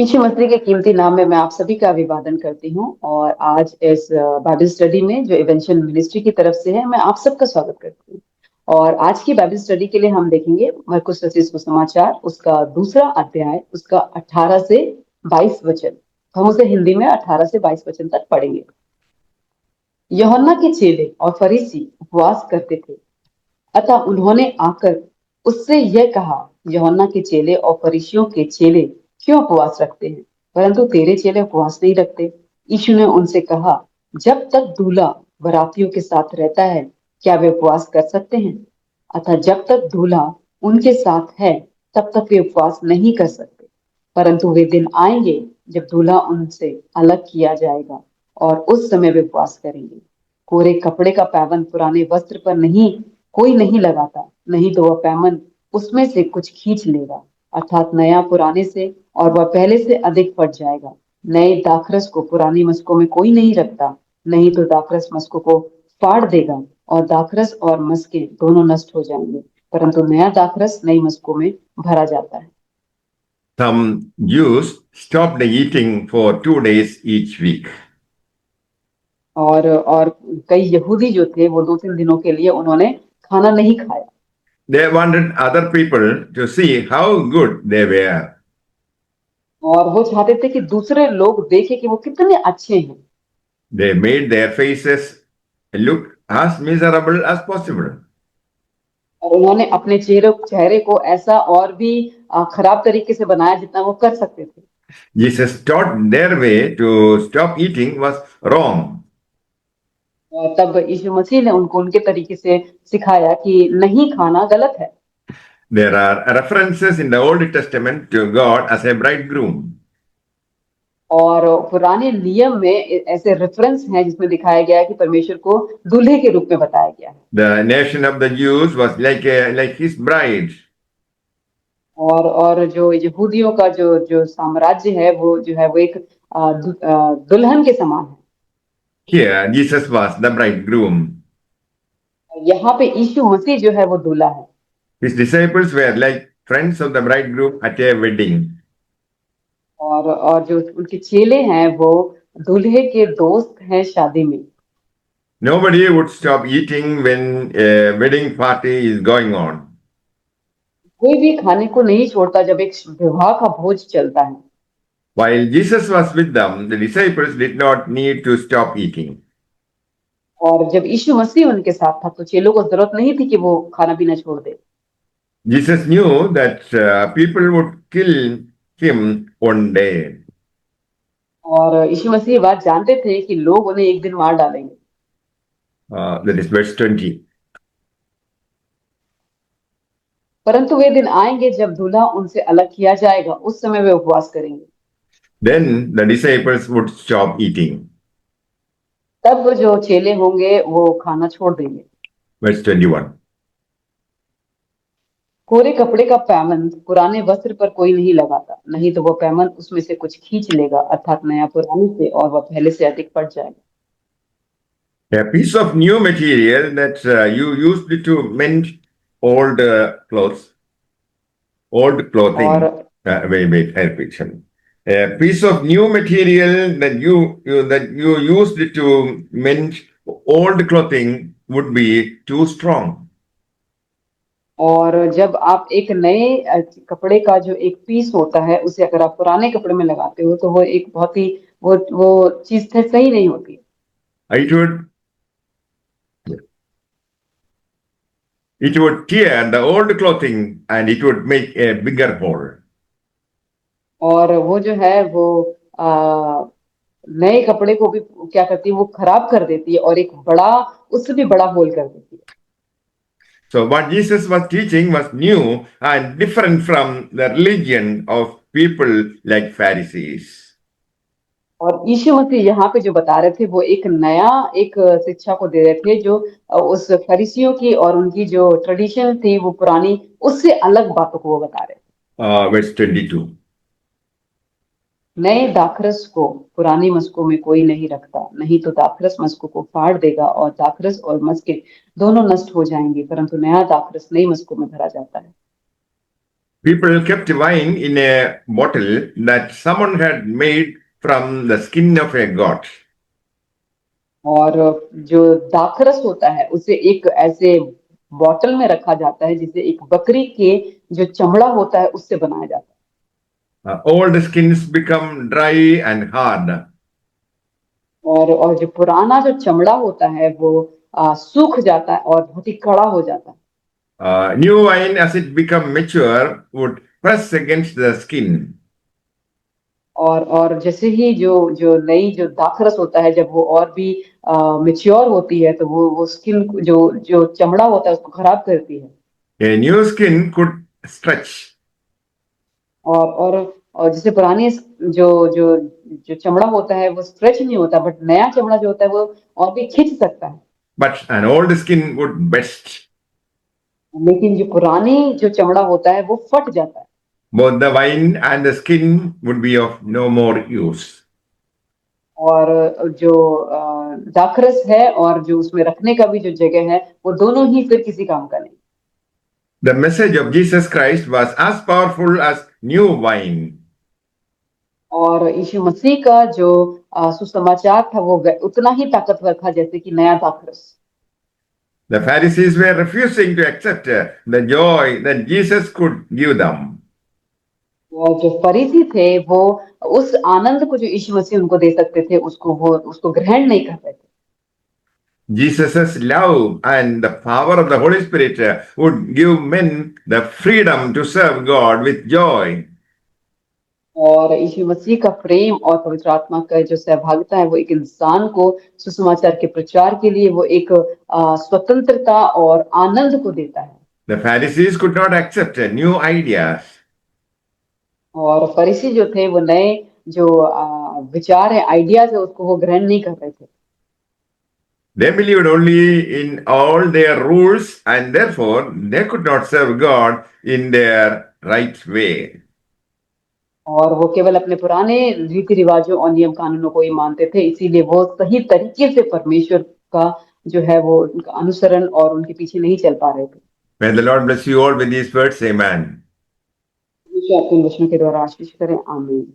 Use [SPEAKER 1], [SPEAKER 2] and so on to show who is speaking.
[SPEAKER 1] यीशु मसीह के कीमती नाम में मैं आप सभी का अभिवादन करती हूँ और आज इस बाइबल स्टडी में जो इवेंचुअल मिनिस्ट्री की तरफ से है मैं आप सबका स्वागत करती हूँ। और आज की बाइबल स्टडी के लिए हम देखेंगे मरकुस रचित सुसमाचार उसका दूसरा अध्याय उसका 18 से 22 वचन। हम उसे हिंदी में 18 से 22 वचन तक पढ़ेंगे। यूहन्ना के चेले और फरीसी उपवास करते थे, अतः उन्होंने आकर उससे यह कहा, यूहन्ना के चेले और फरीसियों के चेले क्यों उपवास रखते हैं, परंतु तेरे चेले उपवास नहीं रखते। यीशु ने उनसे कहा, जब तक दूल्हा बरातियों के साथ रहता है, क्या वे उपवास कर सकते हैं? अतः जब तक दूल्हा उनके साथ है, तब तक वे उपवास नहीं कर सकते। परंतु वे दिन आएंगे जब दूल्हा उनसे अलग किया जाएगा और उस समय वे उपवास करेंगे। कोरे कपड़े का पैबंद पुराने वस्त्र पर कोई नहीं लगाता, नहीं तो वह पैमन उसमें से कुछ खींच लेगा, अर्थात नया पुराने से, और वह पहले से अधिक फट जाएगा। नए दाखरस को पुरानी मशकों में कोई नहीं रखता, नहीं तो दाखरस मशकों को फाड़ देगा और दाखरस और मशकें दोनों नष्ट हो जाएंगे, परंतु नया दाखरस नई मशकों में भरा जाता है।
[SPEAKER 2] Some Jews stopped eating for 2 days each week.
[SPEAKER 1] और कई यहूदी जो थे वो 2-3 दिनों के लिए उन्होंने खाना नहीं खाया।
[SPEAKER 2] They wanted other people to see how good they were.
[SPEAKER 1] और वो चाहते थे कि दूसरे लोग देखें कि वो कितने अच्छे हैं।
[SPEAKER 2] They made their faces look as miserable as possible.
[SPEAKER 1] और उन्होंने अपने चेहरे को ऐसा और भी खराब तरीके से बनाया जितना वो कर सकते थे।
[SPEAKER 2] Jesus taught their way to stop eating was wrong.
[SPEAKER 1] और तब यीशु मसीह ने उनको उनके तरीके से सिखाया कि नहीं खाना गलत है।
[SPEAKER 2] There are references in the Old Testament to God as a bridegroom.
[SPEAKER 1] और पुराने नियम में ऐसे रेफरेंस हैं जिसमें दिखाया गया है कि परमेश्वर को दूल्हे के रूप में बताया गया है।
[SPEAKER 2] The nation of the Jews was like his bride.
[SPEAKER 1] और जो यहूदियों का जो साम्राज्य है वो एक दुल्हन के समान है।
[SPEAKER 2] Here, Jesus was the bridegroom.
[SPEAKER 1] यहाँ पे यीशु मसीह जो है वो दूल्हा है।
[SPEAKER 2] His disciples were like friends of the bridegroom at a wedding.
[SPEAKER 1] और जो उनके चेले हैं वो दूल्हे के दोस्त हैं शादी में।
[SPEAKER 2] Nobody would stop eating when a wedding party is going on.
[SPEAKER 1] कोई भी खाने को नहीं छोड़ता जब एक विवाह का भोज चलता है।
[SPEAKER 2] While Jesus was with them, the disciples did not need to stop eating.
[SPEAKER 1] और जब यीशु मसीह उनके साथ था तो चेलों को जरूरत नहीं थी कि वो खाना पीना छोड़ दे।
[SPEAKER 2] Jesus knew that people would kill him one day.
[SPEAKER 1] और यीशु मसीह ये बात जानते थे कि लोग उन्हें एक दिन मार डालेंगे।
[SPEAKER 2] That is verse 20.
[SPEAKER 1] परंतु वे दिन आएंगे जब दूल्हा उनसे अलग किया जाएगा, उस समय वे उपवास करेंगे।
[SPEAKER 2] Then the disciples would stop eating.
[SPEAKER 1] तब वो जो चेले होंगे वो खाना छोड़ देंगे।
[SPEAKER 2] Verse 21.
[SPEAKER 1] कोरे कपड़े का पैमन पुराने वस्त्र पर कोई नहीं लगाता, नहीं तो वो पैमन उसमें से कुछ खींच लेगा, अर्थात नया पुराने से, और वह पहले से अधिक फट जाएगा।
[SPEAKER 2] A piece of new material that you used to mend old clothes, old clothing. Wait, I repeat. A piece of new material that you used to mend old clothing would be too strong.
[SPEAKER 1] और जब आप एक नए कपड़े का जो एक piece होता है उसे अगर आप पुराने कपड़े में लगाते हो तो वो एक बहुत ही वो चीज सही नहीं होती।
[SPEAKER 2] It would tear the old clothing and it would make a bigger hole.
[SPEAKER 1] और वो जो है वो नए कपड़े को भी क्या करती है, वो खराब कर देती है और एक बड़ा उससे भी बड़ा होल कर देती है।
[SPEAKER 2] So what Jesus was teaching was new and different from the religion of people like Pharisees.
[SPEAKER 1] और यीशु मसीह यहाँ पे जो बता रहे थे वो एक नया एक शिक्षा को दे रहे थे जो उस फरीसियों की और उनकी जो ट्रेडिशन थी वो पुरानी, उससे अलग बातों को वो बता रहे थे।
[SPEAKER 2] Verse 22.
[SPEAKER 1] नए दाखरस को पुरानी मशकों में कोई नहीं रखता, नहीं तो दाखरस मशकों को फाड़ देगा और दाखरस और मशकें दोनों नष्ट हो जाएंगी, परंतु नया दाखरस नई मशकों में भरा जाता है।
[SPEAKER 2] People kept wine in a bottle that someone had made from the skin of a goat.
[SPEAKER 1] और जो दाखरस होता है उसे एक ऐसे बॉटल में रखा जाता है जिसे एक बकरी के जो चमड़ा होता है उससे बनाया जाता है।
[SPEAKER 2] Old skins become dry and hard.
[SPEAKER 1] और जो पुराना जो चमड़ा होता है वो सूख जाता है और बहुत ही कड़ा हो जाता है।
[SPEAKER 2] New wine, as it become mature, would press against the skin.
[SPEAKER 1] और जैसे ही जो जो नई जो दाखरस होता है जब वो और भी मेच्योर होती है तो वो स्किन जो जो चमड़ा होता है उसको खराब करती है।
[SPEAKER 2] A new skin could stretch.
[SPEAKER 1] और जैसे पुरानी जो जो जो चमड़ा होता है वो स्ट्रेच नहीं होता बट नया चमड़ा जो होता है वो और भी खींच सकता है।
[SPEAKER 2] But an old skin would burst.
[SPEAKER 1] लेकिन जो पुरानी जो चमड़ा होता है वो फट जाता है।
[SPEAKER 2] Both the wine and the skin would be of no more use.
[SPEAKER 1] और जो दाखरस है और जो उसमें रखने का भी जो जगह है वो दोनों ही फिर किसी काम का नहीं।
[SPEAKER 2] The message of Jesus Christ was as powerful as new wine.
[SPEAKER 1] और यीशु मसीह का जो सुसमाचार था वो उतना ही ताकतवर था जैसे कि नया दाखरस।
[SPEAKER 2] The Pharisees were refusing to accept the joy that Jesus could give them.
[SPEAKER 1] और जो फरीसी थे वो उस आनंद को जो यीशु मसीह उनको दे सकते थे उसको ग्रहण नहीं कर रहे थे।
[SPEAKER 2] Jesus' love and the power of the Holy Spirit would give men the freedom to serve God with joy.
[SPEAKER 1] और यीशु मसीह का प्रेम और पवित्र आत्मा का जो सहभागिता है वो एक इंसान को सुसमाचार के प्रचार के लिए वो एक स्वतंत्रता और आनंद को देता है।
[SPEAKER 2] The Pharisees could not accept new ideas.
[SPEAKER 1] और फरीसी जो थे वो नए जो विचार है आइडियाज है उसको वो ग्रहण नहीं कर रहे थे।
[SPEAKER 2] They believed only in all their rules and therefore they could not serve God in their right way.
[SPEAKER 1] और वो केवल अपने पुराने रीति रिवाजों और नियम कानूनों को ही मानते थे इसीलिए वो सही तरीके से परमेश्वर का जो है वो उनका अनुसरण और उनके पीछे नहीं चल पा रहे थे।
[SPEAKER 2] May the Lord bless you all with these words. Amen.
[SPEAKER 1] परमेश्वर आपके इन वचनों के द्वारा आशीष करें। आमीन।